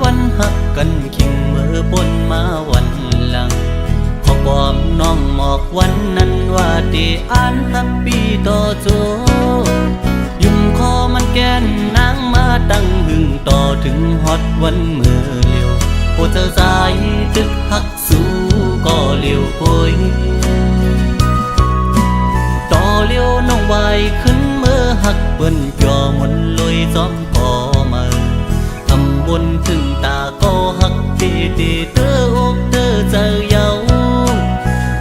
วันหักกันขิงมือปนมาวันหลังขอความน้องหมอกวันนั้นว่าที่อ่านฮับปี้ต่อโจยุ่มคอมันแกนนางมาตั้งหึงต่อถึงฮอตวันเมื่อเลี้ยวโอเธอสายตึกหักสู้ก็เลี้ยวโอยต่อเลี้ยวน้องวายขึ้นเมื่อหักเปิ้นจอมนลอยซ้อมก่อมาทำบนถึงตาก็หักตีตีเตออกเตอเจอเยา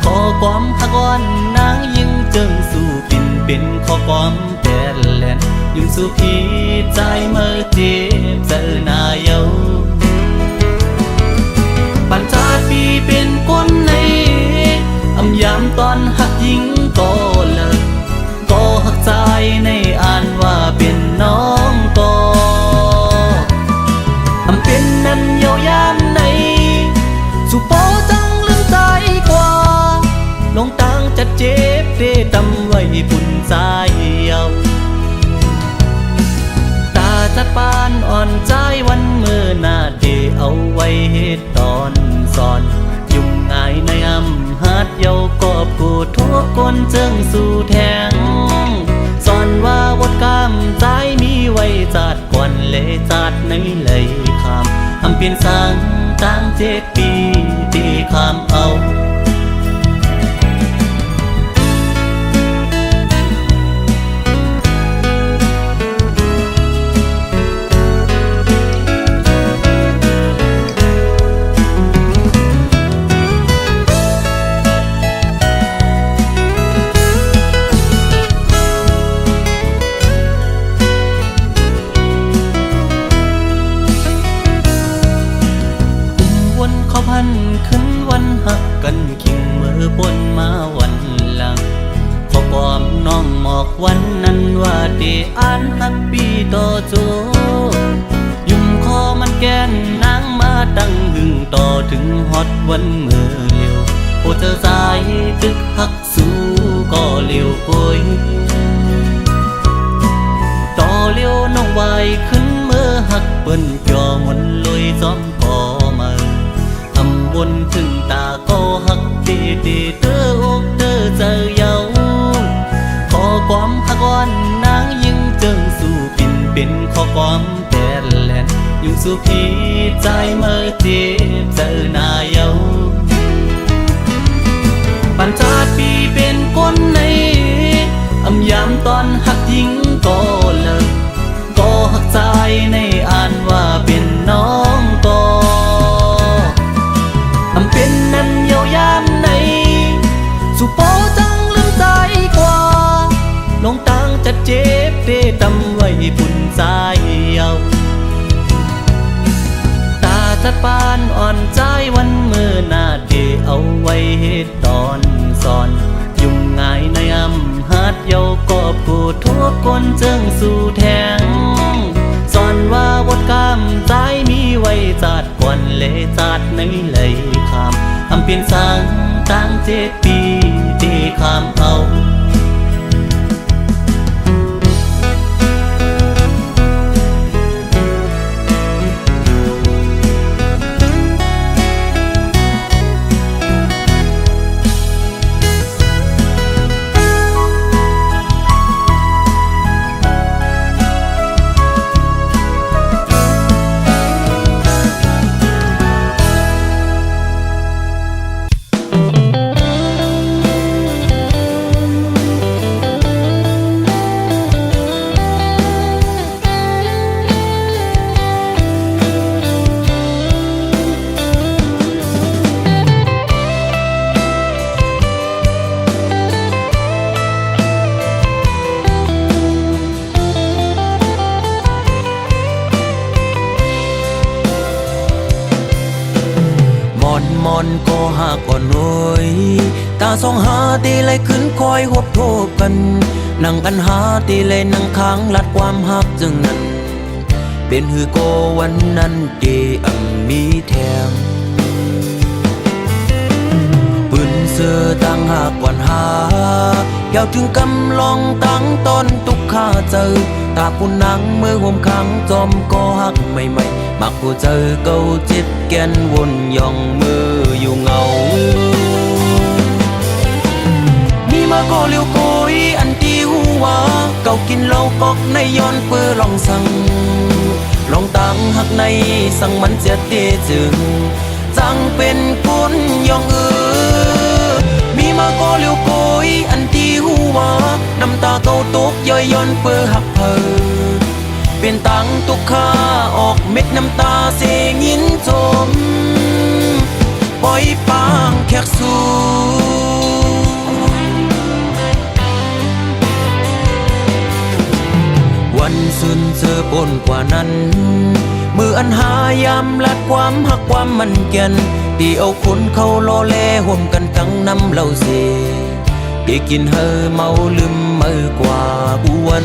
ขอความหักอ่อนนางยิ่งจึงสู้ปินเป็นขอความแต่แลนยิ่งสู้พี่ใจเมื่อเจ็บเจอหน้าเยาปัญจาปีเป็นคนในอำยามตอนหักยิ่งก็เลิกก็หักใจในอ่านว่าเป็นน้องก็อำเป็นนั้นเยาวยามในสุโปจังลืมใจกว่าลงตังจะเจ็บเดตำไว้ปุ่นใจเยาตาจัดปานอ่อนใจวันเมื่อหน้าเดเอาไว้เหตุตอนสอนยุ่งง่ายในอำหัดเยากอบกูทุกคนเจิงสู่แทงสอนว่าวดกำใจมีไว้จัดก่อนเลยจัดในเลยคำอำเพียนสังตั้ง7 ปีที่คำเอาขึ้นวันหักกันขิงมือปนมาวันหลังขอความน้องหมอกวันนั้นว่าที่อ่านฮับปี้ต่อโจยุ่มคอมันแกนนางมาตั้งหึงต่อถึงฮอตวันเมื่อเลี้ยวโอเธอสายตึกหักสู้ก็เลี้ยวโอยต่อเลี้ยวน้องวายขึ้นเมื่อหักเปิ้นจอมนลอยซ้อมก่อมาบนถึงตาก็หักตีตีเตออกเตอเจอเยาขอความหักอ่อนนางยิ่งจึงสู้ปินเป็นขอความแต่แลนยิ่งสู้พี่ใจเมื่อเจ็บเจอหน้าเยาปัญจาปีเป็นคนในอำยามตอนหักยิ่งก็เลิกก็หักใจในอ่านว่าเป็นน้องก็อำเป็นนั้นเยาวยามในสุโปจังลืมใจกว่าลงตังจะเจ็บเดตำไว้ปุ่นใจเยาตาจัดปานอ่อนใจวันเมื่อหน้าเดเอาไว้เหตุตอนสอนยุ่งง่ายในอำหัดเยากอบกูทุกคนเจิงสู่แทงสอนว่าวดกำใจมีไว้จัดก่อนเลยจัดในเลยคำอำเพียนสังตั้ง7 ปีที่คำเอามอนก็หาก่อนหน่อยตาสองหาตีเลยขึ้นคอยหบโทบกันนั่งกันหาตีเลยนั่งค้างลัดความหักจึงนั้นเป็นหือโกวันนั้นเดมีแทงปืน เสือต่างหากวันหาเยาวถึงกำลองตั้งตอนตุกข้าเจอตาปุ่นนังมือห่มขังจอมก็หักใหม่ๆมักผู้เจอเก่าจิตแกนวนย่องมืออยู่เงามีมาก็เลี้ยวโกยอันที่หัวเก่ากินเหล้ากอกในย้อนเปื้อลองสั่งลองตั้งหักในสั่งมันเสียเตจึงจังเป็นคนย่องมีมาก็เลี้ยวโกยอันที่หัวน้ำตาเก่าตกย่อยย้อนเปื้อหักเพอเป็นตังตุกข้าออกเม็ดน้ำตาเสียงยินชมปล่อยปางแขกสู่วันสุนเจอปนกว่านั้นมืออันหายามลัดความหักความมันเกียนตีเอาคนเขาโลเลห่มกันตั้งน้ำเหล่าเสได้กินเฮอเมาลืมมือกว่าอ้วน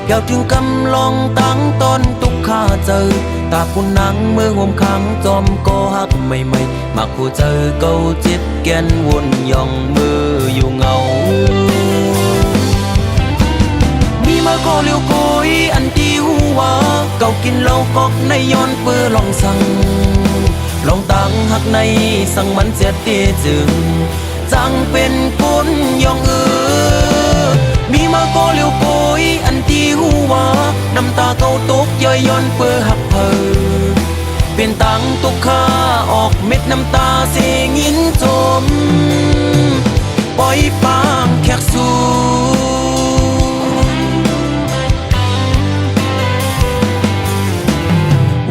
เยาวถึงกำลองตั้งตอนตุกข้าเจอตาปุ่นนังมือห่มขังจอมก็หักใหม่ๆมักผู้เจอเก่าจิตแกนวนย่องมืออยู่เงามีมาก็เลี้ยวโกยอันที่หัวเก่ากินเหล้ากอกในย้อนเปื้อลองสั่งลองตั้งหักในสั่งมันเสียเตจึงจังเป็นคนย่องมีมาก็เลี้ยวโกยอันที่หัวน้ำตาเก่าตกย่อยย้อนเปื้อหักเพอเป็นตังตุกข้าออกเม็ดน้ำตาเสียงยินชมปล่อยปางแขกสู่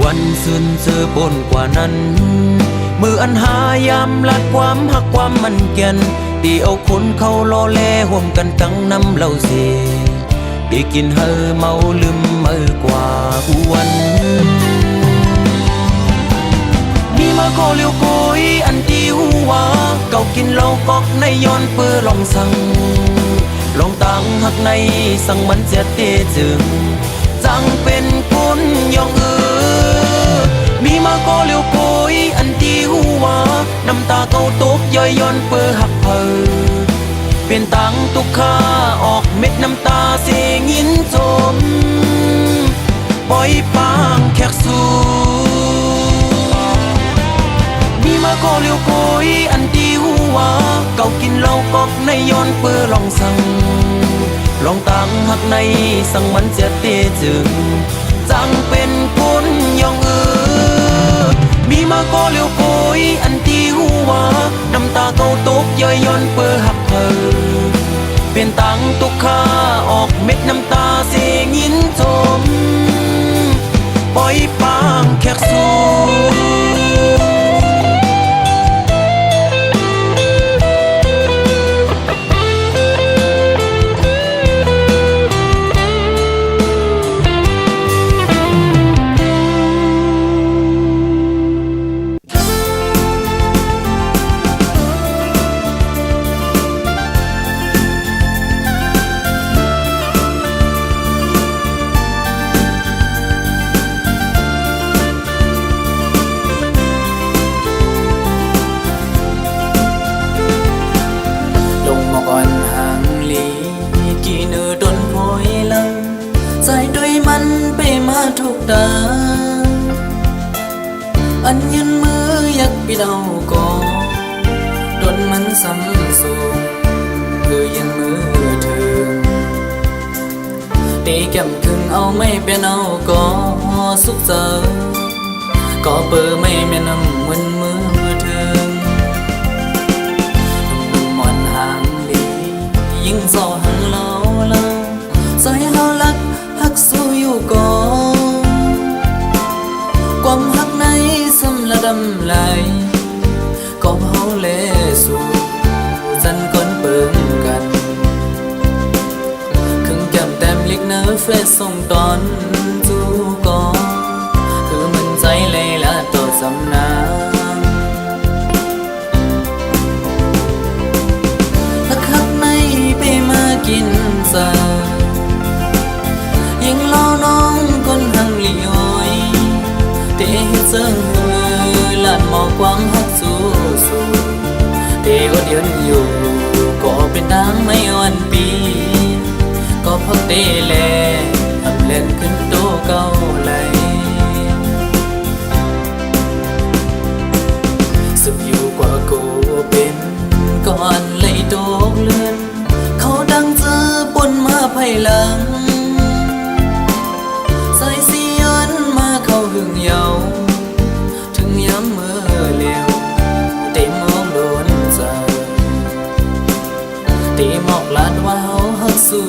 วันสุนเจอปนกว่านั้นมืออันหายามลัดความหักความมันเกียนตีเอาคนเขาโลเลห่มกันตั้งน้ำเหล่าเสได้กินเฮอเมาลืมมือกว่าอ้วนมีมาก็เลี้ยวโกยอันที่หัวเก่ากินเหล้ากอกในย้อนเปื้อลองสั่งลองตั้งหักในสั่งมันเสียเตจึงจังเป็นคนย่องมีมาก็เลี้ยวโกยอันที่หัวน้ำตาเก่าตกย่อยย้อนเปื้อหักเพอเป็นตังตุกข้าออกเม็ดน้ำตาเสียงยินชมปล่อยปางแขกสู่มีมาก็เลี้ยวโกยอันที่หัวเก่ากินเหล้ากอกในย้อนเปื้อลองสั่งลองตั้งหักในสั่งมันเสียเตจึงจังเป็นคนย่องมีมาก็เลี้ยวโกยอันที่หัวน้ำตาเก่าตกย่อยย้อนเปื้อหักเพอเป็นตังตุกข้าออกเม็ดน้ำตาเสียงยินชมปล่อยปางแขกสู่ทุกดาอันยืนมืออยากปีเดาก่อดนมันซ้ำสูงคือยืนมือถึงตีแก้มครึ่งเอาไม่เป็นเอาก่อสุขเจอก็เปิดไม่แม่นำมันมือถึงนุ่มๆมอนห่างลียิ่งโซหังเล่าใส่เฮาลักหักสู้อยู่ก่อความหักในสำละดำไหล ก็เฮาเลสู่สันคนเบิ่งกันครึ่งแก้มแต้มลิกเนื้อเฟซส่งตอนจูก็คือมันใจเลยละตัวสำนาถ้าคักในไปมากินซายิ่งเล่าน้องคนหังลีอ้อยเตะเซิงมือลาดหมอกกว้างฮักสู้สู้เตะอดยนอยู่ก็เป็นทางไม่วันปีก็พักเตะแลทำเล่นขึ้นโตเก่าไหลสุขอยู่กว่ากูเป็นก่อนเลยโตกเลื่อนเขาดังเจอปนมาภายหลังใส่เสียนมาเข้าหึงเยาถึงย้ำเมื่อเลี้ยวเต็มมองโดนใจตีหมอกลาดว่าเฮาฮักสู้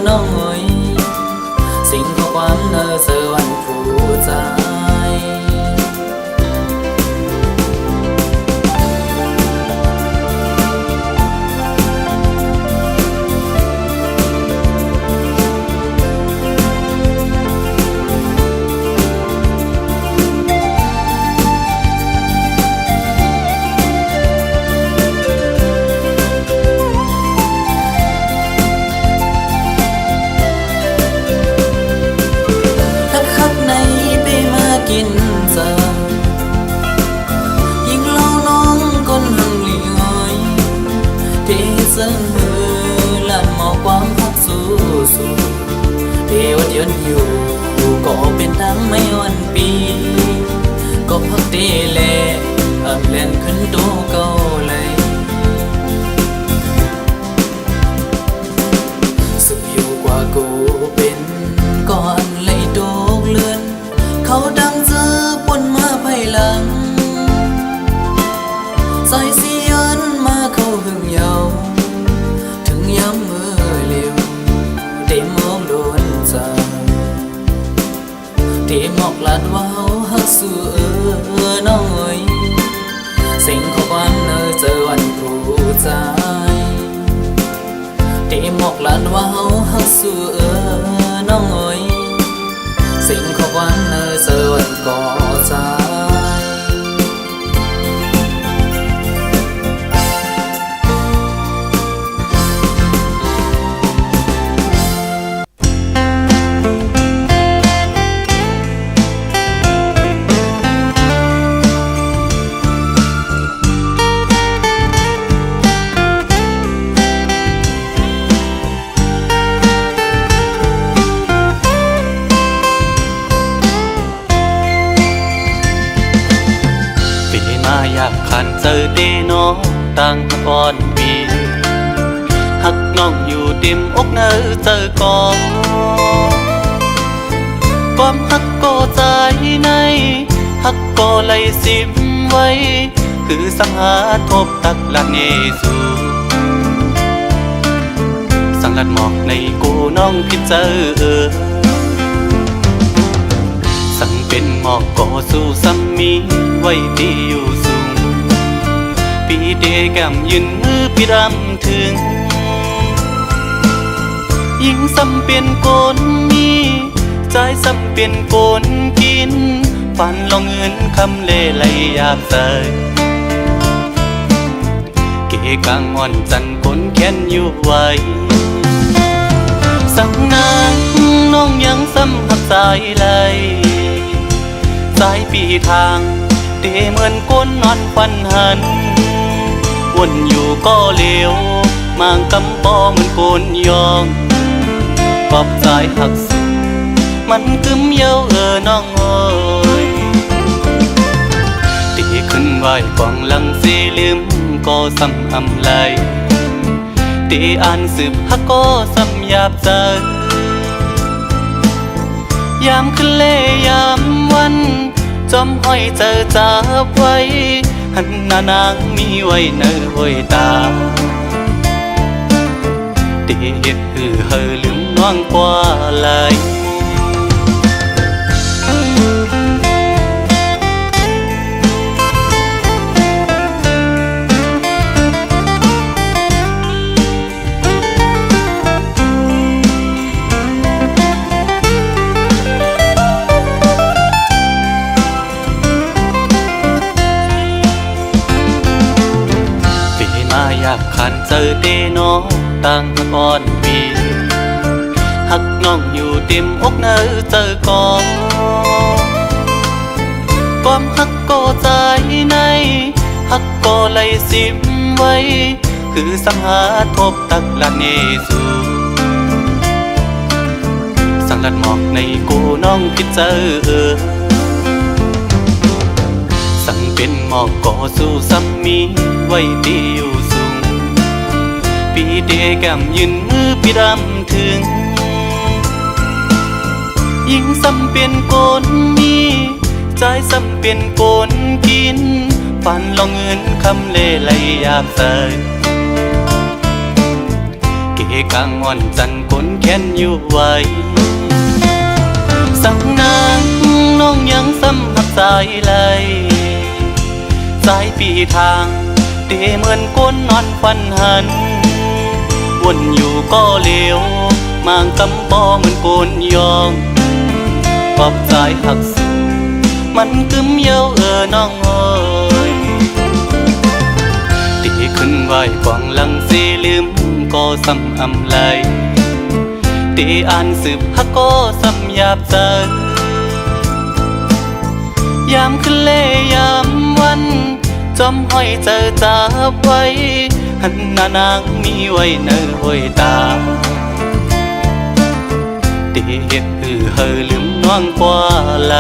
น้องเอ้ยสิ่งข้อความเนอเสวันผู้ใจกินซายิ่งเล่าน้องคนหังลีอ้อยเทเสงมือลานหมอกความพักสู้สู้เทวัดยนอยู่ก็เป็นทางไม่วันปีก็พักเตแลอับเล่นขึ้นโตเก่าเลยสุขอยู่กว่ากูเป็นก่อนเลยโตกเลื่อนเขาดังเจอปนมาภายหลังใส่เสียนมาเข้าหึงเยาถึงย้ำเมื่อเลี้ยวเต็มมองโดนใจเต็มหมอกลาดว่าเฮาฮักสู้น้องเอ้ยสิ่งข้อความเนอเจอวันผู้ใจเต็มหมอกลาดว่าเฮาฮักสู้น้องเอ้ยสิ่งข้อความเนอเสวันก่อใจอยากขันเจอเดน้องตั้งก่อนปีหักน้องอยู่เต็มอกเนอเจอก่อนความหักก็ใจในหักก็ไหลสิมไว้คือสังหาทบตักละเนสูสังลัดหมอกในกูน้องพิเจอสั่งเป็นหมอกก็สู้ซ้ำมีไว้ที่อยู่สูงปีเดแก้มยืนมือพี่รำถึงยิ่งซ้ำเปลี่ยนโกนมีใจซ้ำเปลี่ยนโกนกินฝันลองเงินคำเล่ไหลยาบใสเกกางอ่อนจันคนแค้นอยู่ไว้สังนางน้องยังซ้ำหักสายไหลสายปีทางเตเหมือนก้นนอนฟันหันวนอยู่ก็เลี้ยวมางกำปอเหมือนโกนยองปอบใจหักสุดมันกึมเย้าน้องเอ้ยตีขึ้นไหวกองหลังสีลืมก็ซ้ำอำไหลตีอ่านสืบฮักก็ซ้ำหยาบใจยามขึ้นเล่ยามวันจอมห้อยเจอจับไว้หันหน้านางมีไว้เนอห้อยตาเด็ดเฮอลืมน้องกว่าไหล านเจอเดนอต่างหักอ่อนวีหักน้องอยู่เต็มอกเนอเจอก่อนความหักก็ใจในหักก็ไหลสิมไว้คือสังหาทบตักละเนสูสังลัดหมอกในกูน้องพิดเจอสั่งเป็นหมอกก่อสู้ซ้ำมีไว้ดีอยู่สูงปีเดแก้มยืนมือพี่ดำถึงยิ่งซ้ำเป็นโกนมีใจซ้ำเป็นโกนกินฝันลองเงินคำเล่ไหลอยากใส่เกกางอ่อนจันคนแค้นอยู่ไว้สั่งนางน้องยังซ้ำหักสายไหลสายปีทางเดเหมือนก้นนอนควันหันวนอยู่ก็เลวมางกำปอเหมือนโกนยองปอบสายหักสูมันกึมเย้าน้องเอ้ยตีขึ้นไหวกวางหลังสีลืมก็ซ้ำอำไลตีอ่านสืบฮักก็ซ้ำหยาบใจยามขึ้นเล่ยามวันจอมห้อยเจอจับไว้หันหน้านางมีไว้เนื้อห้อยตาตีเฮ็ดเฮอลืมน้องกว่าไหล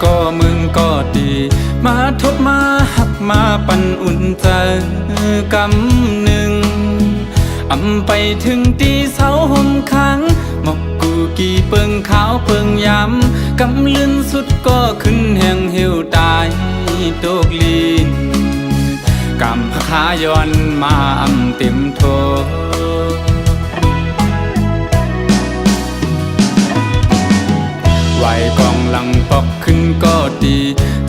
ก็มึงก็ดีมาทบมาหักมาปันอุ่นใจกำหนึ่งอำไปถึงตีเสาห่มค้างหมอกกูกี่เปิงขาวเปิงยำกำลื่นสุดก็ขึ้นแห่งเหี่ยวตายโตกลีนกำพขาย้อนมาอำเต็มโทไหวกองหลังปอกขึ้นก็ดี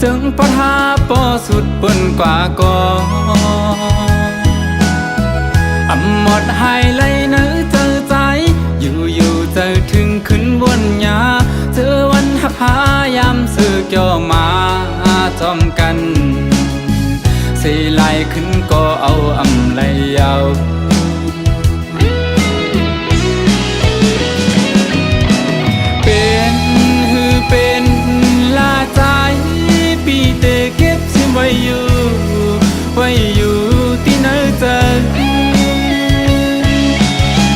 จึงปะทาปอสุดเปิ้นกว่าก่ออำหมดหายไหลเนื้อเจอใจอยู่เจอถึงขึ้นวนยาเจอวันหักพายามซื้อเกี่ยวมาจอมกันเสียไหลขึ้นก็เอาอำไหลยาวเป็นลาใจปีเตเก็บซิมไว้อยู่ที่เนื้อเจอ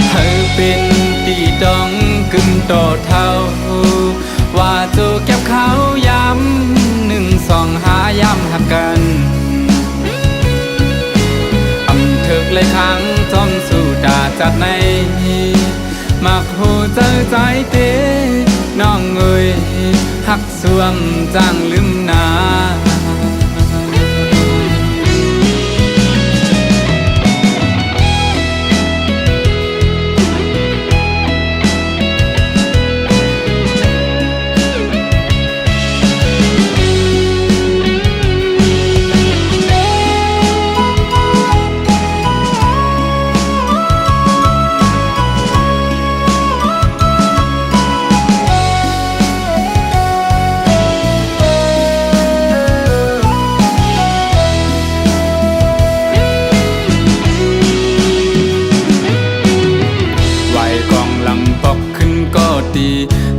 เธอเป็นตีดองกึมต่อเท่าว่าโจเก็บเขาย้ำหนึ่งสองหาย้ำหักกันอำเถิกเลยครั้งจอมสู่ดาจากในมักหูเจอใจเตน้องเอ้ยหักสวมจางลืมนา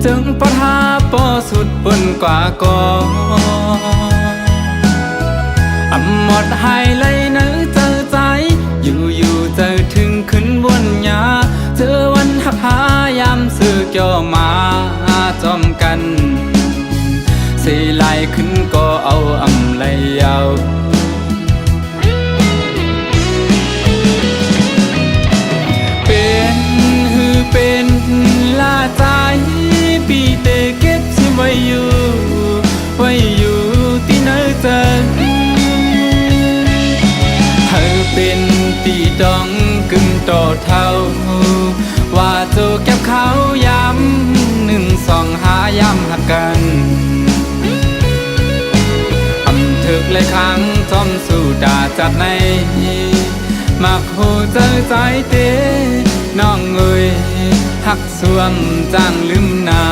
จึงปะทาปอสุดเปิ้นกว่าก่ออำหมดหายไหลเนื้อเจอใจอยู่เจอถึงขึ้นวนยาเจอวันหักพายามซื้อเกี่ยวมาจอมกัน ตีดองกึ่งต่อเท่าว่าโจเก็บเขาย้ำ1 2 5ย้ำหักกันเถึกเลยครั้งจอมสู่ด่าจัดในมักโหเจอใจเต้น้องเอ้ยหักสวงจางลืมนา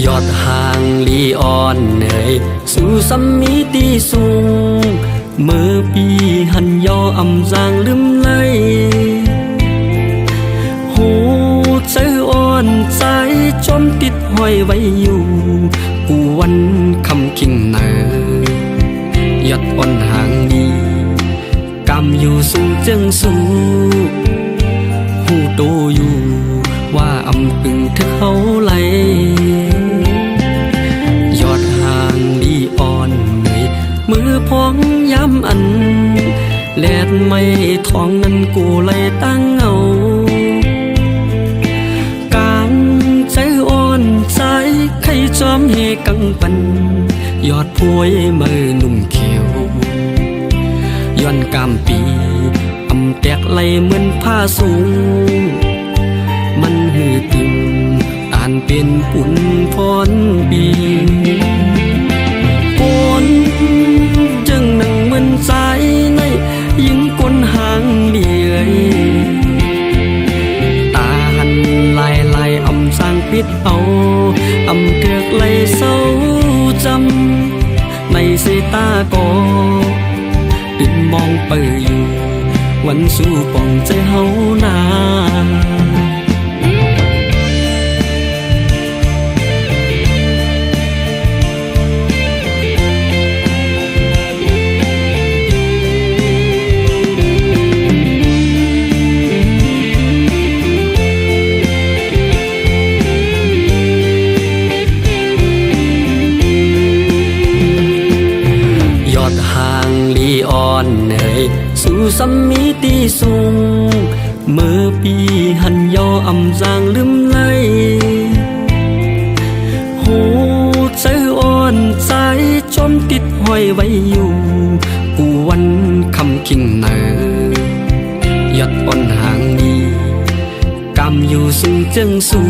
ยอดห่างลีออนเหนื่อยสู่สัมมิติสูงเมื่อปีหันยออำจางลืมไหลหูใจอ่อนใจจมติดห้อยไว้อยู่กูวันคำคิงเนอยอดอ่อนห่างดีกำอยู่สูงจึงสู้หูโตอยู่ว่าอำตึงเธอเขาไหลยอดห่างลีอ่อนเหนื่อยมือพองย้ำอันแลดไม่ท้องนั้นกูเลยตั้งเอากางใจอ่อนใจใครจอมเฮกังปันยอดพวยมือหนุ่มเขียวย้อนกามปีอำแตกไหลเหมือนผ้าสูงมันหือตึงตานเป็นปุ่นพรปีปนจึงนั่งเหมือนใจในยิงก้นหางเดียยตาหันลายอำสร้างปิดเอาอำเถือกไหลเศร้าจำในสายตาก็ติดมองเปิดอยู่วันสู้ป่องใจเฮานา สู่สัมมิติสูงเมื่อปีหันยออำจางลืมไหลหูใจอ่อนใจจมติดห้อยไว้อยู่กูวันคำคิงเนอยอดอ่อนห่างดีกำอยู่ซึ่งจึงสู้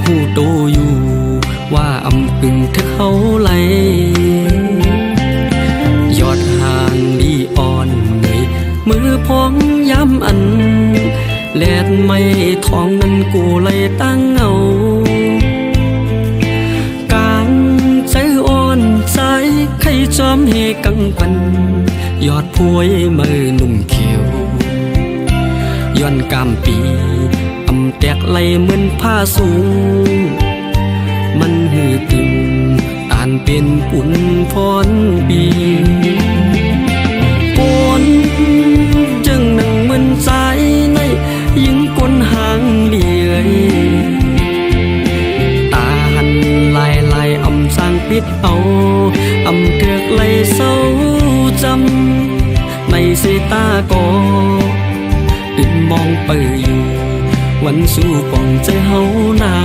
หูโตอยู่ว่าอำพึงเธอเขาไหลยอดห่างดีอ่อนเหนื่อยมือพองย้ำอันแลดไม่ท้องนั้นกูเลยตั้งเอากางใจอ่อนใจใครจอมเฮกังปันยอดพวยมือหนุ่มเขียวย้อนกามปีอำแตกไหลเหมือนผ้าสูงมันหือตึงตานเป็นปุ่นพรปีปนจึงนั่งเหมือนใจในยิงก้นหางเดียยตาหันลายอำสร้างปิดเอาอำเถือกไหลเศร้าจำในสายตาก็ติดมองเปิดอยู่วันสู้ป่องใจเฮานา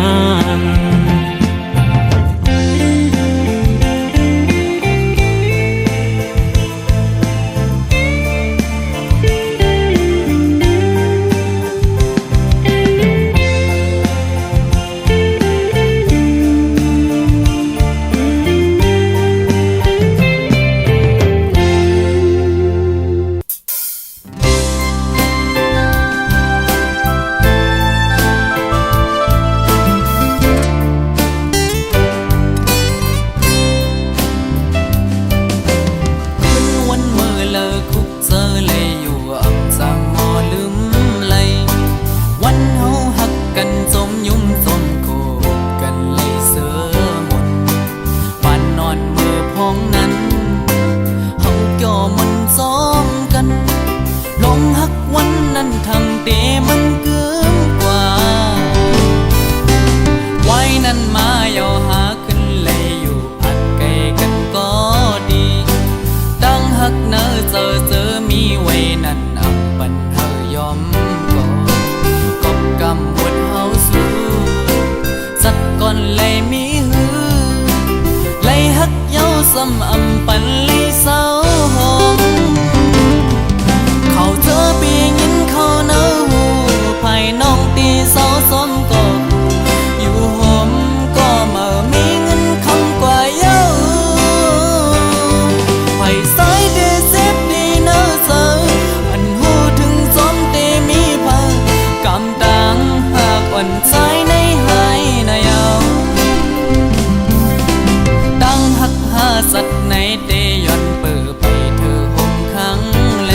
ในเตย้อนเปิดไปเธอหงครั้งแล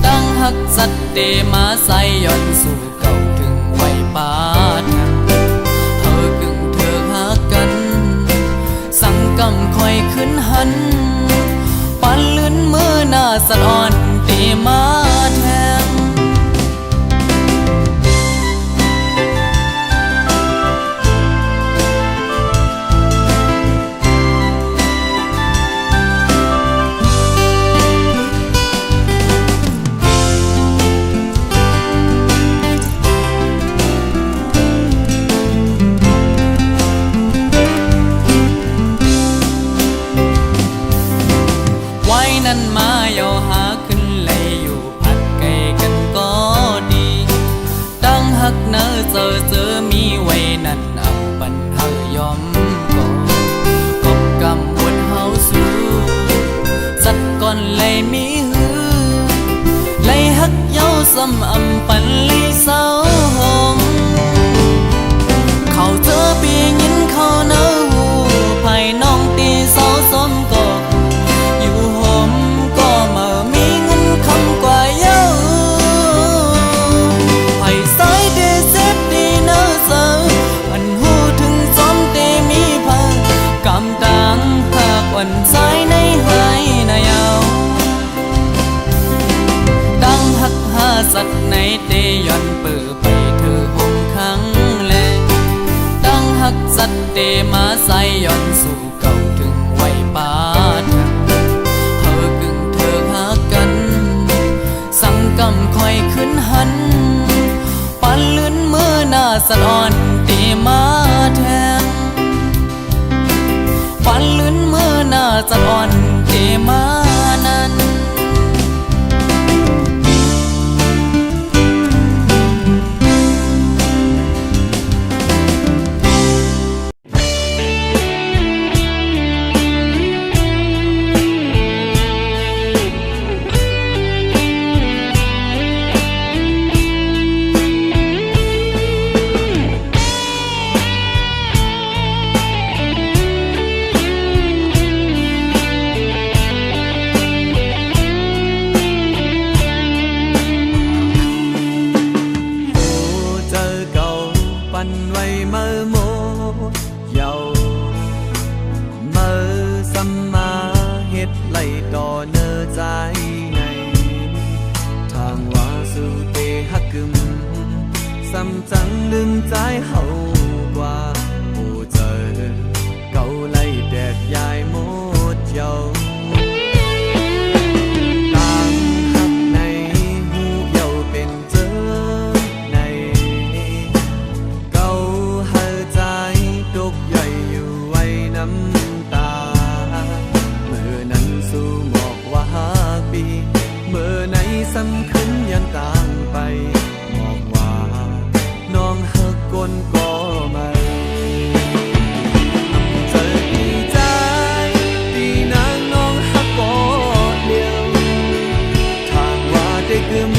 ตั้งหักสัตเตมาใส่ย้อนสู่เก่าถึงไว้ปาทันเธอกึ่งเธอหากันสังกำคอยขึ้นหันปันลื่นมือหน้าสะอ่อนเตมาแทงนั้นมาเยาหาขึ้นเลยอยู่พัดไกลกันก็ดีตั้งหักเนอเจอมีไว้นั่นอับปันเฮายอมก่อกบกำบนเฮาสู้สัดก่อนเลยมีหือเลยหักเย้าซ้ำอำปันเลยเศร้าหงเขาเจอปียินเขาเนื้อหูภายน้องตีเศร้าซ้อมก่ออยู่หมก็มามีเงินคำกว่าเยอะไผ่สายเดเซฟดีเนอเซออันหูถึงซ้อมเตมีพังกำตังหากวันสายในหายนายาวตั้งหักหาสัตว์ในเตย้อนเปิดไปเธอหงครั้งแลตั้งหักสัตว์เตมาใส่ย้อนสู่เก่าถึงไว้ปาทันเธอกึ่งเธอหากันสังกำคอยขึ้นหันปันลื่นมือหน้าสะอ่อนเตมาแทงปันลื่นมือหน้าสะอ่อนเตมานั้นจังลืมใจเฮากว่าโอ้เจอเก่าไล่แดดยายหมดเยาต่างหักในหูเยาเป็นเจอในเก่าหาใจตกใหญ่อยู่ไว้น้ำตาเมื่อนั้นสู่หมอกว่าปีเมื่อไหนสำคัญยันต่างไปน้องหักก้นก็มาเจอดีใจดีนางน้องหักก็เดียวทางว่าได้กึม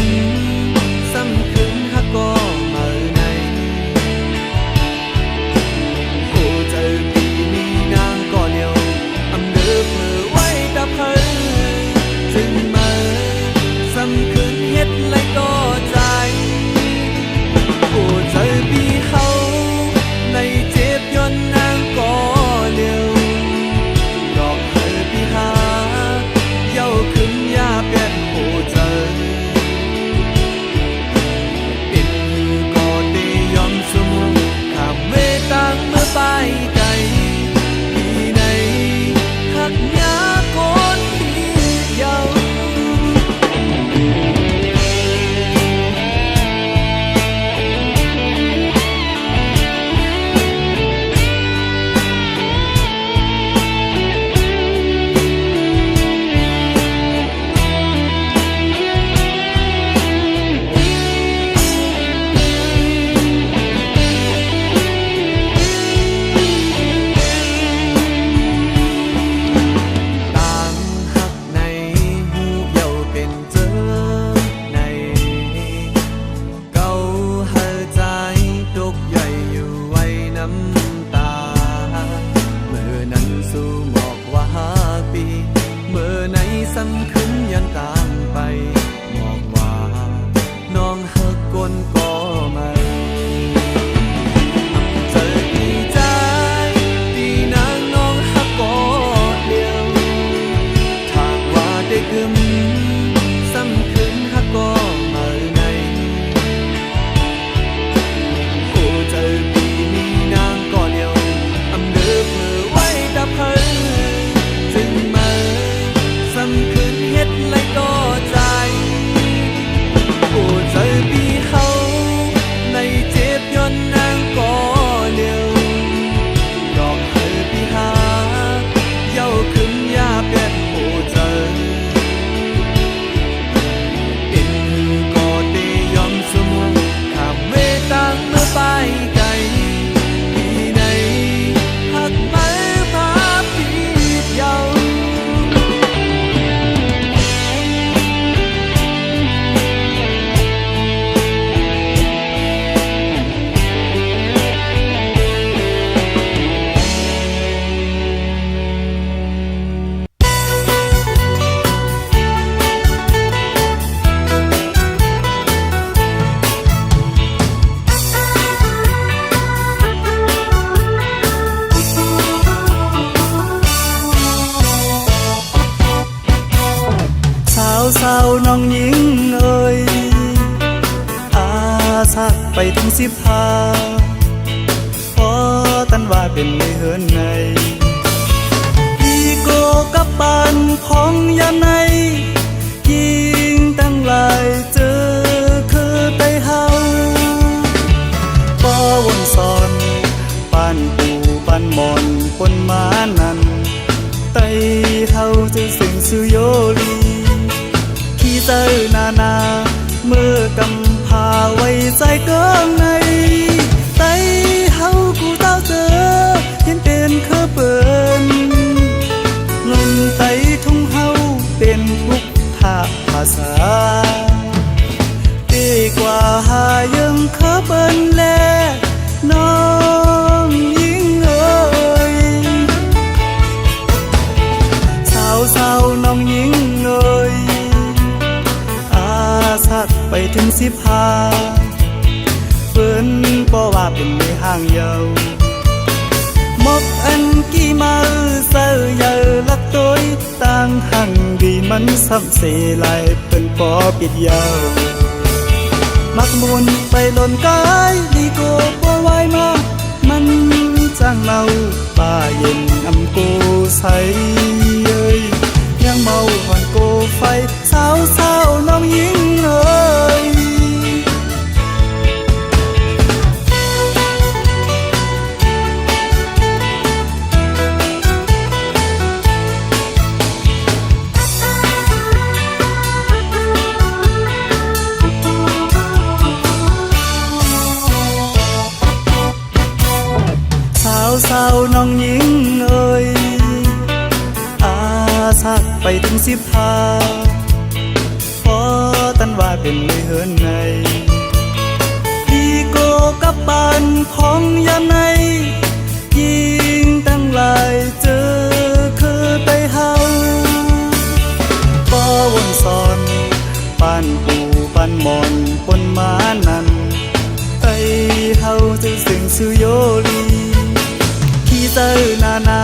ซ้ำคืนหักก็มาในโอ้เจอปีนี้นางก็เดียวอำเดอเพื่อไว้ตาเพอจึงมาซ้ำคืนเฮ็ดไรก็ใจโอ้ใจปีเขา มื่อในสำคืนยันตามไปบอกว่าน้องหักคนก็มาเจอดีใจดีนางน้องหักก็เดียวทางว่าได้กึมสำคืนหักก็มาในโอ้เจอปีนี้นางก็เดียวอำเดือเพื่อไว้ตาเพิ่นจึงมาสำคืนเฮ็ดไรก็ใจโอ้เจอปีเขาในเจ็บย้อนนางก็เดียวดอกเธอปีหาเย้าขึ้นยาเป็ดโอ้เจอเป็นก็ได้ยอมสมองข้ามเวตังเมื่อไปไกลที่ไหนหักมาพาปีดยาวสาวน้องหญิงเอ่ยอาสักไปถึง15พอตันว่าเป็นในเฮือนในพี่โกกับปานของยามในยิงตั้งหลายเจอคือไตเฮาก็วนสอนปานปูปานมอนคนมานั้นไตเฮาจะสิ่งสุโยลีเจอนาเมื่อกำพาไว้ใจเกิงในไตเฮากูเต้าเจอเห็นเป็นเคอเปินเงินไตทุ่งเฮาเป็นทุกทาภาษาดีกว่าหายังเคอเปินแลน้องยิ่งเอ่ยสาวน้องยิ่งเอ่ยสักไปถึง15เปิ้นบ่ว่าเป็นในห้างเยาวมกอันกี่มาเซอเยาลักตัวต่างหังดีมันซ้ำเสลายเปิ้นบ่ปิดเยามักมุนไปหล่นกายดีโกบ่ไหวมามันจังเมาป่าเย็นอำกูใสเอ้ยยังเมาหวันโกไฟสาวน้องหญิงเอ่ยสาวน้องหญิงเอ่ยอาสักไปถึง15พอตันว่าเป็นในเฮือนในพี่โกกับปานของยามในยิงตั้งหลายเจอคือไตเฮาก็วนสอนปานปูปานมอนคนมานั้นไตเฮาจะสิ่งสุโยลีเจอนา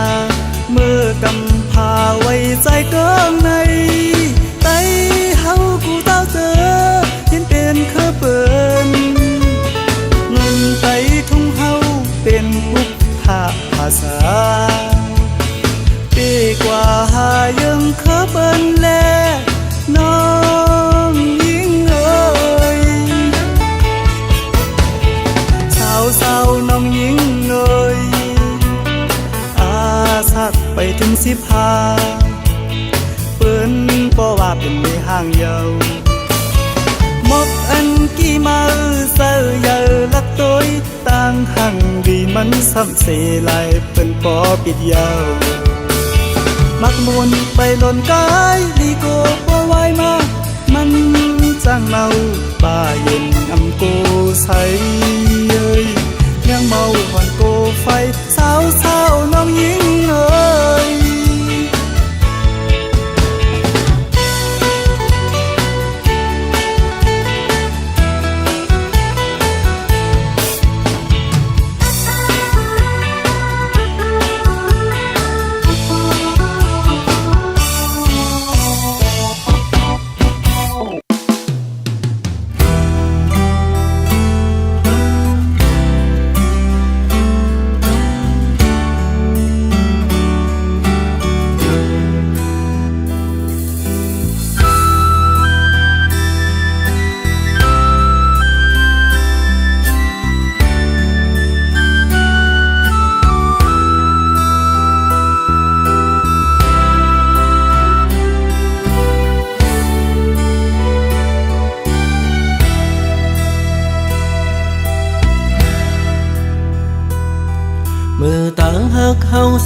เมื่อกำพาไว้ใจเกิงในไตเฮากูเต้าเจอเห็นเป็นเคอเปินเงินไตทุ่งเฮาเป็นบุกทาภาษาดีกว่าหายังเคอเปินแลน้องยิ่งเอ่ยสาวน้องยิ่งเอ่ยสักไปถึง15เปิ้นบ่ว่าเป็นในห้างเยาว์มกอันกี่มาเซอเยาลักตัวต่างหังดีมันซ้ำเสลายเปิ้นบ่ปิดเยาว์มักมุนไปหล่นกายดีโกบ่ไหวมามันจังเมาป่าเย็นอำกูใสเอ้ยยังเมาหวันโกไฟสาวน้องหญิงเอ่ย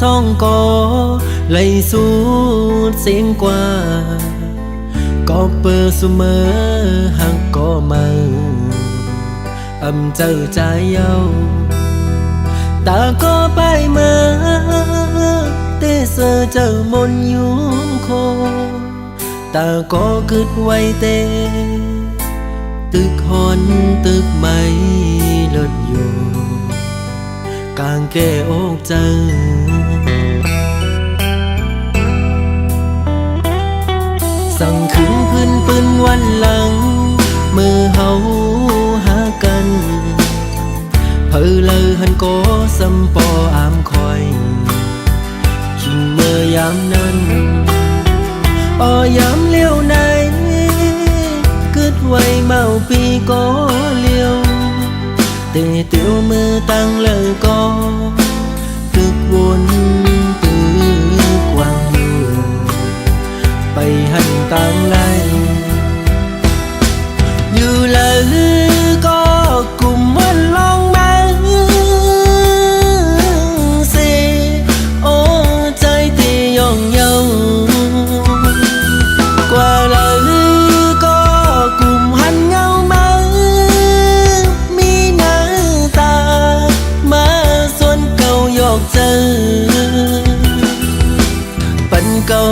สองก็ไหลสู่เสียงกว่าก็เปิดเสมอหักก็มาเจอใจเย้าตาก็ไปมาเตเสอเจอมนยุงโคตาก็กึดไว้เตตึกหอนตึกไม่ลดอยู่กางแก้อกเจอสั่งขึ้นพื้นปืนวันหลังมือเฮาหากันเพอเลยหันโกสัมปออามคอยชิงเมื่อยามนั้นยามเลี้ยวไหนกึดไว้เมาปีก็เลี้ยวเตะเตียวมือตั้งเลยก็ตึกวนตึกวางมือไปหันตั้งไลอยู่เลยก็กลุ่มวันลองมาสิโอ้ใจที่ย่องเยาปันเก่า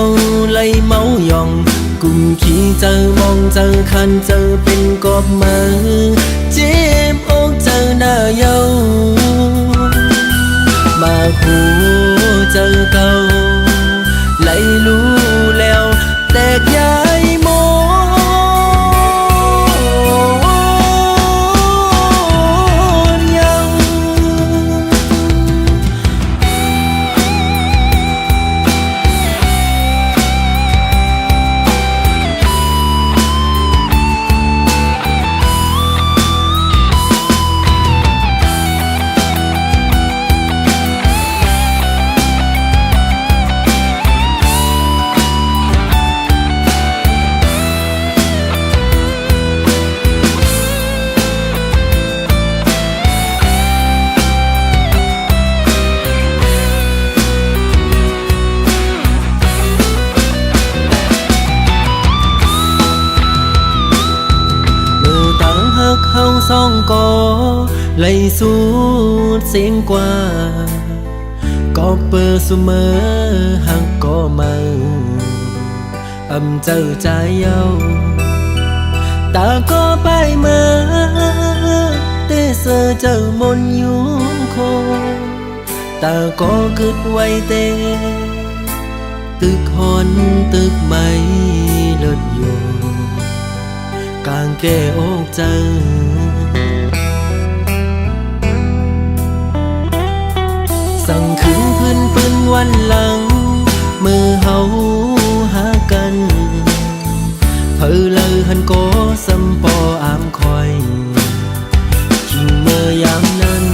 ไล่เมายองกุมขี้เจอมองเจอคันเจอเป็นกอบมือเจ็บอกเจอหน้าเยามาคูเจอเก่าไล่รู้แล้วแตกย้ายโมเฮาสองก็ไหลสู่เสียงกว่าก็เปิดเสมอหักก็มาเจอใจเย้าตาก็ไปมาเตเสอเจอมนยุงโคตาก็กึดไว้เตตึกหอนตึกไม่ลดอยู่กางแก้อกเจอสั่งขึ้นพื้นปืนวันหลังมือเฮาหากันเพอเลยหันโกสัมปออามคอยชิงเมื่อยามนั้น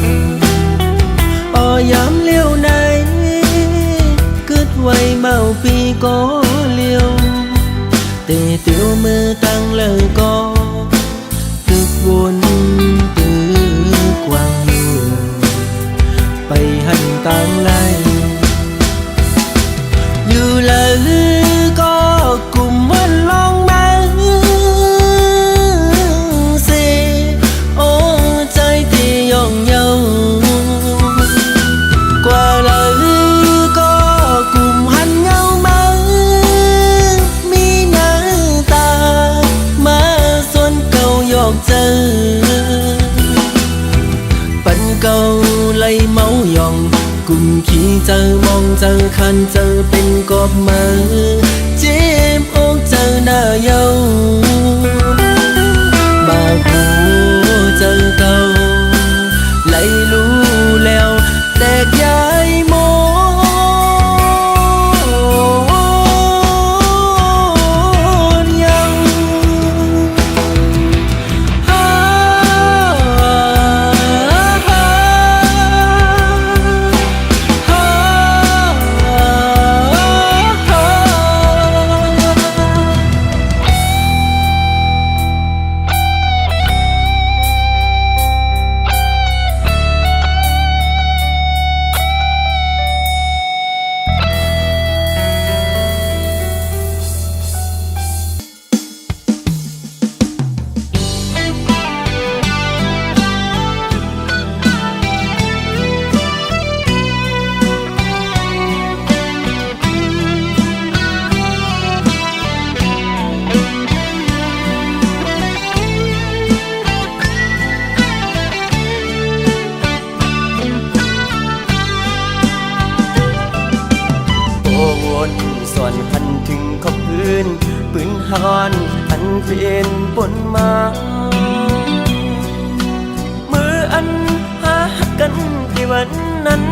ยามเลี้ยวไหนกึดไว้เมาปีก็เลี้ยวเตะเตียวมือตั้งเลยก็ตึกวนตึกวางมือไปหันตั้งไลอยู่เลยก็กลุ่มวันลองมาสิโอ้ใจที่ย่องเยากว่าเลยก็กลุ่มหันเงามามีหน้าตามา ปืนฮอนอันเป็นปนมามืออันหากันที่วันนั้น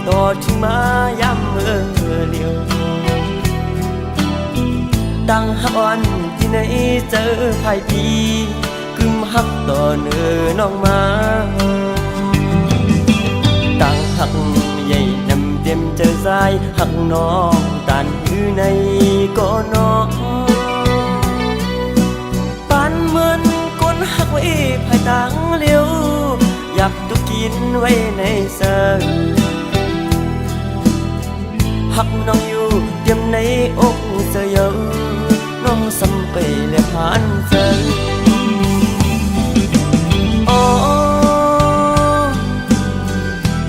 ต่อถึงมาย้ำเมื่อเลียวดังฮักอ่อนที่ไหนเจอภายพีกึมฮักต่อเนื้อน้องมาดังฮักใหญ่นำเต็มเจอสายฮักน้องตันอยู่ในก็น้องปานเหมือนก้นฮักไว้ภายต่างเลี้ยวอยากตุกินไว้ในเสื้อฮักน้องอยู่เต็มในอกเสื้อเยอะน้องสัมไปและผ่านเจอ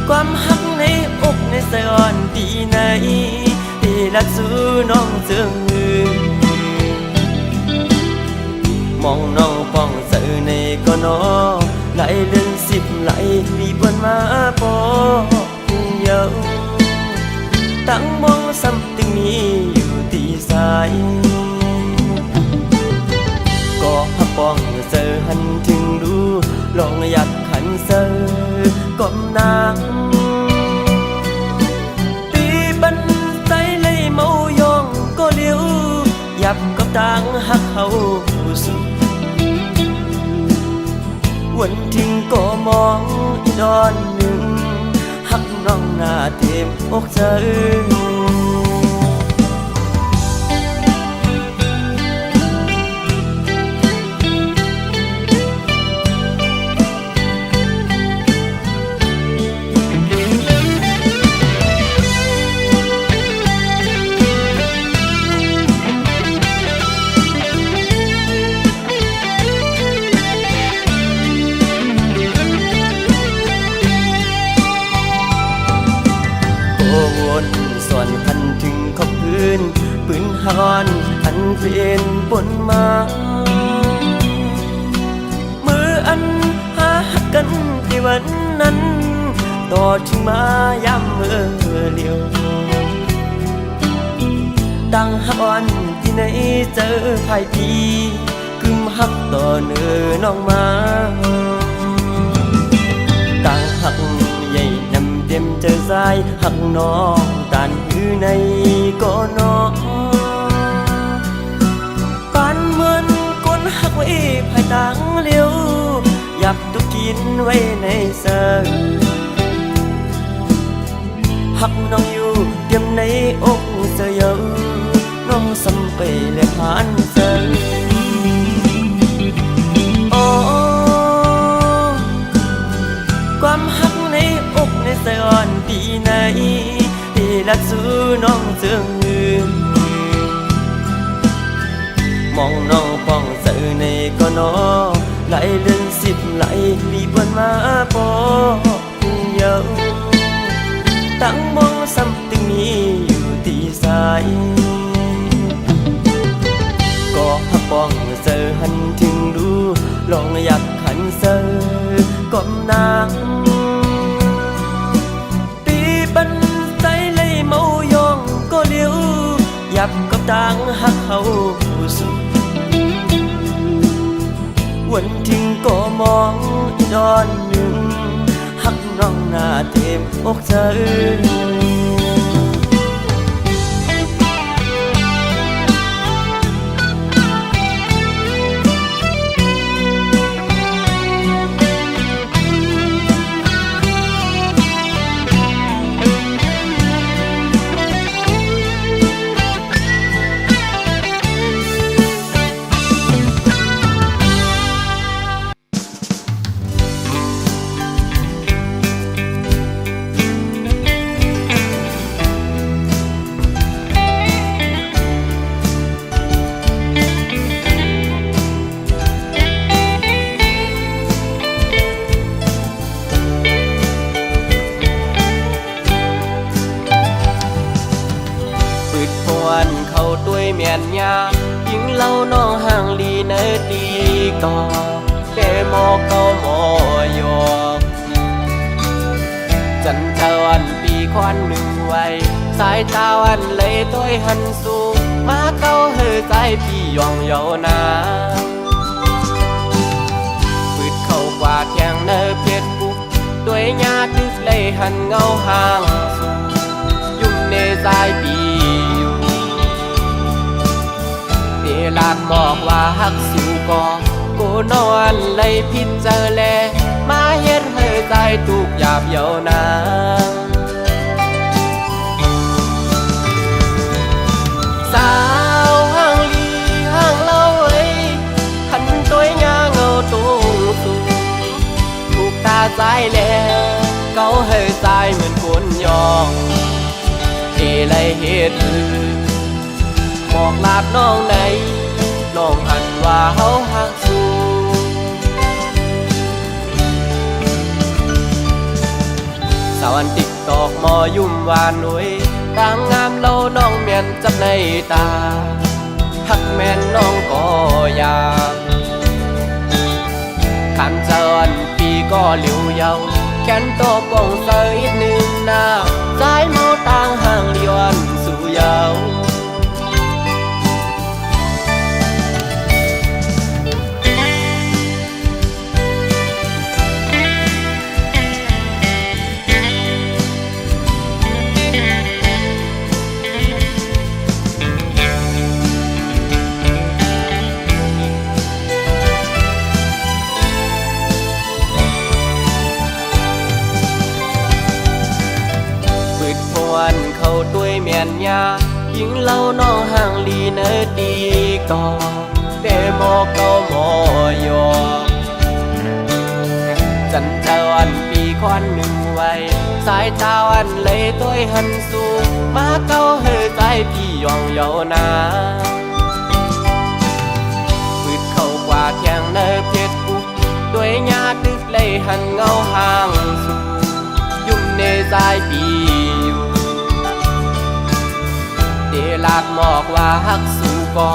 ความฮักในอกในสยอนดีไหนที่รักสู้น้องเจืองมองน้องป้องเสือในก็นอไหลเลื่อน10ไหลรีบวนมาปอเยาตั้งมองซ้ำตึงนี้อยู่ที่สายก็ฮักป้องเสือหันถึงดูลองอยากขันเสือก้มนางตีบันใจเลยเมายองก็เลี้ยวยับกับต่างฮักเขาสุดวันทิ้งก็มองอีดอนหนึ่งฮักน้องหน้าเต็มอกเธอวนส่วนพันถึงขอบพื้นปืนฮอนอันเป็นปนมามืออันหากันที่วันนั้นต่อถึงมาย้ำเมื่อเลียวดังฮักอ่อนที่ไหนเจอภายพีกึมฮักต่อเนื้อน้องมาดังฮักใหญ่นำเต็มเจอสายหักน้องตันอยู่ในก็น้องปานเหมือนก้นหักไว้ภายต่างเลี้ยวอยากตุกินไว้ในเสื้อหักน้องอยู่เต็มในอกเสื้อเยอะน้องสัมไปและผ่านเสื้อความฮักในอกในสยอนปีไหนที่รักสู้น้องเจืองมองน้องป้องเสือในก็นอไหลเลื่อน10ไหลรีบวนมาปอเยาตั้งมองซ้ำตึงนี้อยู่ที่สายก็ฮักป้องเสือหันถึงดูลองอยากขันเสือก้มนางตีบันใจเลยเมายองก็เลี้ยวยับกับต่างฮักเขาสุดวันทิ้งก็มองอีดอนหนึ่งฮักน้องหน้าเต็มอกเธอเขาด้วยเมียนยายิงเล่าน้องห่างลีเนดีก่อเดโมเกาโมโยจันทวันปีควันหนึ่งไว้สายตาวันเลยต้อยหันสูมาเกาเฮ ใจพี่ยองเยานาปืดเข้ากว่าเทียงเนอเพียดบุกด้วยญาติเลยหันเงาห่างยุ่งในใจพี่อยู่เวลาบอกว่าฮักสู่ก็กูนอนเลยพิจารแลมาเฮ็ดให้ใจทุกหยาบเยานาสาวห่างลีห่างเล่าเอ้ยหันตัวงาเงาตรงสูงถูกตาใจแล้วเกาให้ใจเหมือนคนยองเอเลยเฮ็ดบอกลาดน้องไหนน้องหันว่าเฮาหักสูสาวอันติ๊กตอกมอยุ่มวานหนุ่ยต่างงามเล่าน้องเมียนจับในตาหักแม่นน้องก็อยากขันเจอนปีก็เหลียวเยาแขนโตป่องเสยหนึ่งหน้าสายเมาต่างห่างเลียนสู่เยาวันเข้าด้วยเมียนยายิงเล่าน้องห่างลีเนอดีก่อเดโมเก้าหมอยอจันเจ้าอันปีควันหนึ่งไว้สายตาวันเลยตัวหันสูงมาเก้าเฮใจพี่ยองเยานาปืดเข้ากว่าเทียงเนอเพียดบุกด้วยญาติเลยหันเงาห่างสูงยุ่มในใจพี่เดลาดหมอกว่าฮักสู่ก่อ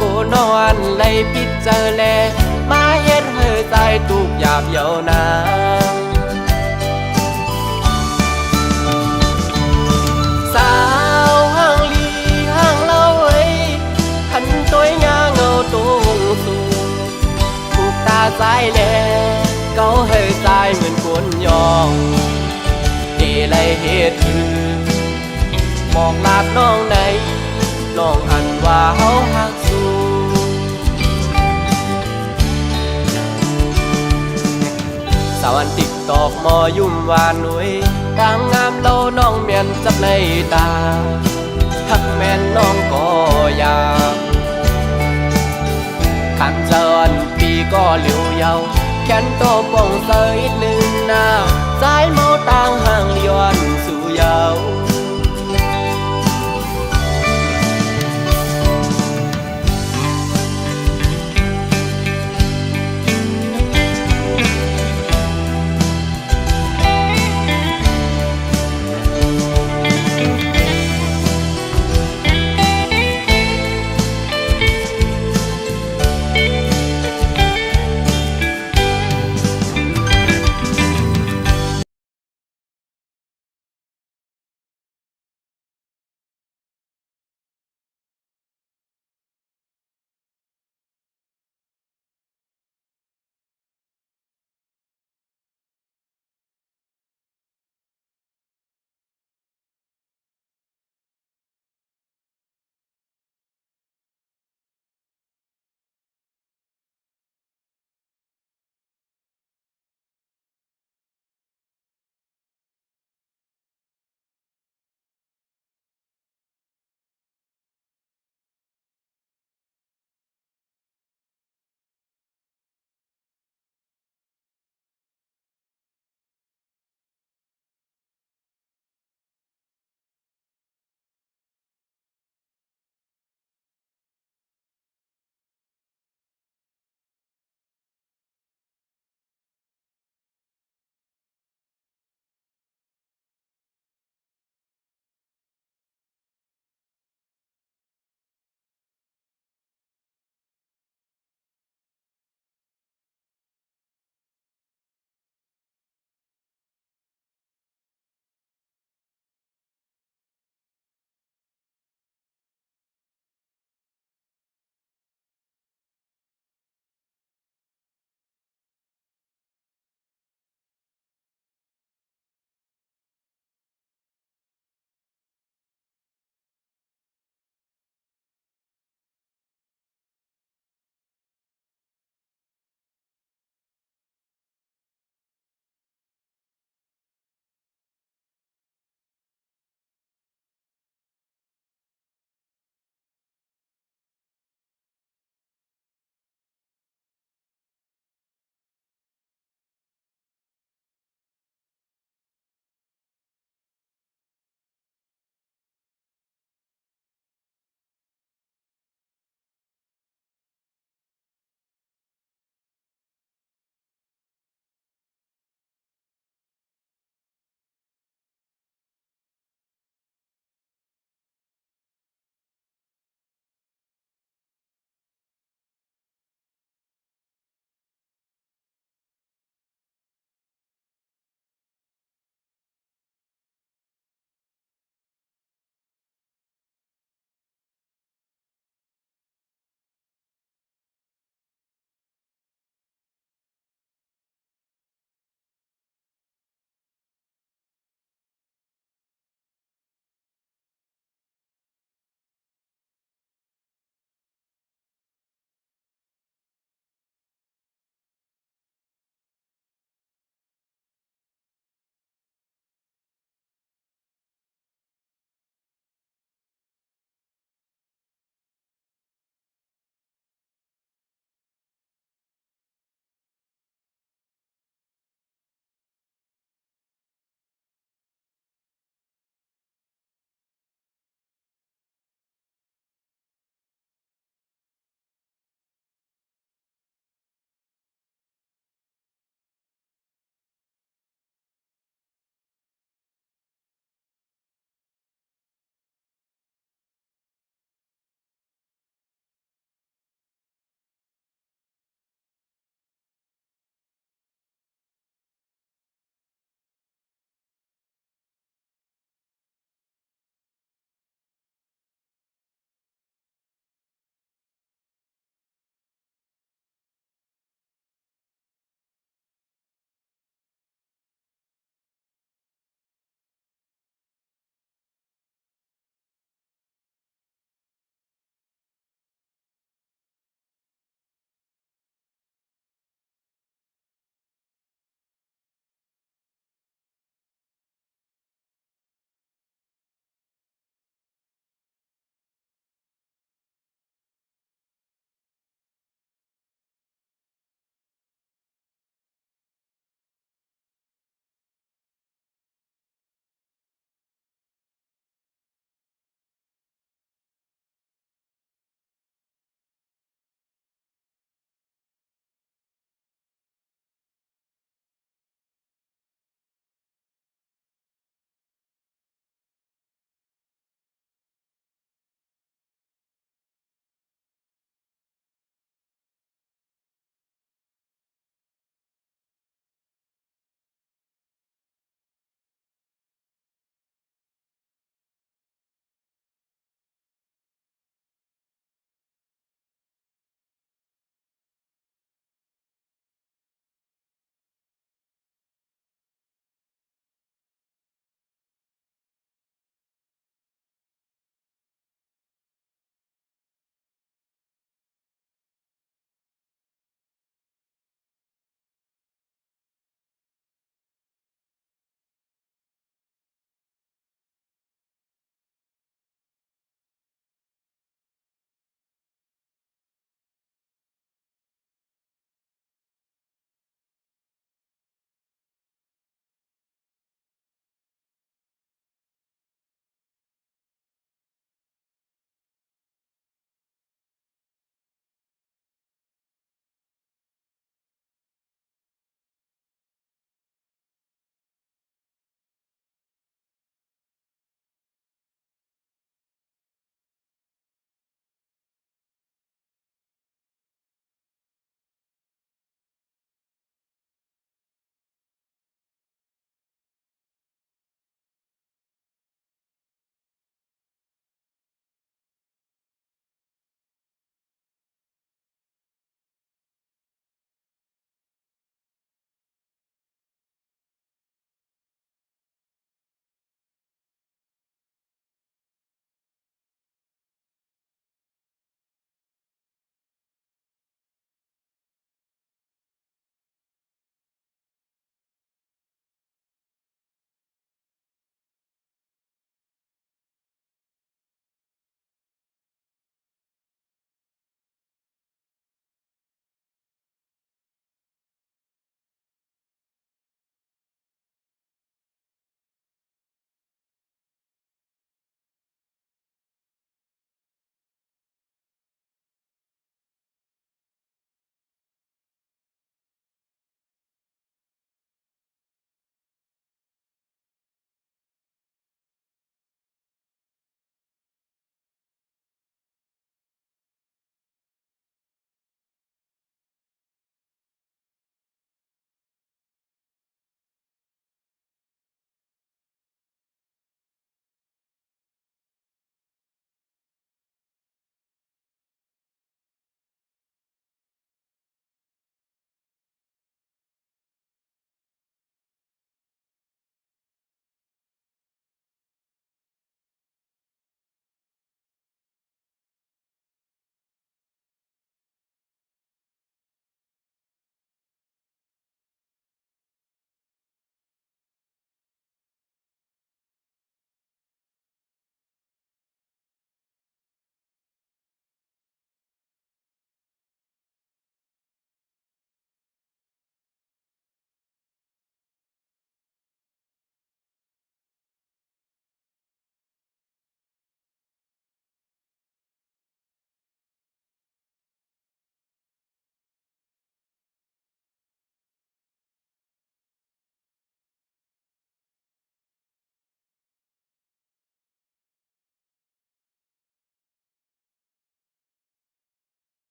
กูนอนเลยพิจารแลมาเฮ็ดให้ใจทุกหยาบเยานาสาวห่างลีห่างเล่าเอ้ยหันตัวงาเงาตรงสูงถูกตาใจแลเกาให้ใจเหมือนคนยองเดเลยเฮ็ดบอกลาดน้องไหนน้องหันว่าเฮาหักสู่สาวอันติ๊กตอกมอยุ่มวานหนุ่ยต่างงามเล่าน้องเมียนจับในตาหักแม่นน้องก็อยากขันเจอนปีก็เหลียวเยาแขนโตป่องเสยหนึ่งหน้าสายเมาต่างห่างเลียนสู่เยา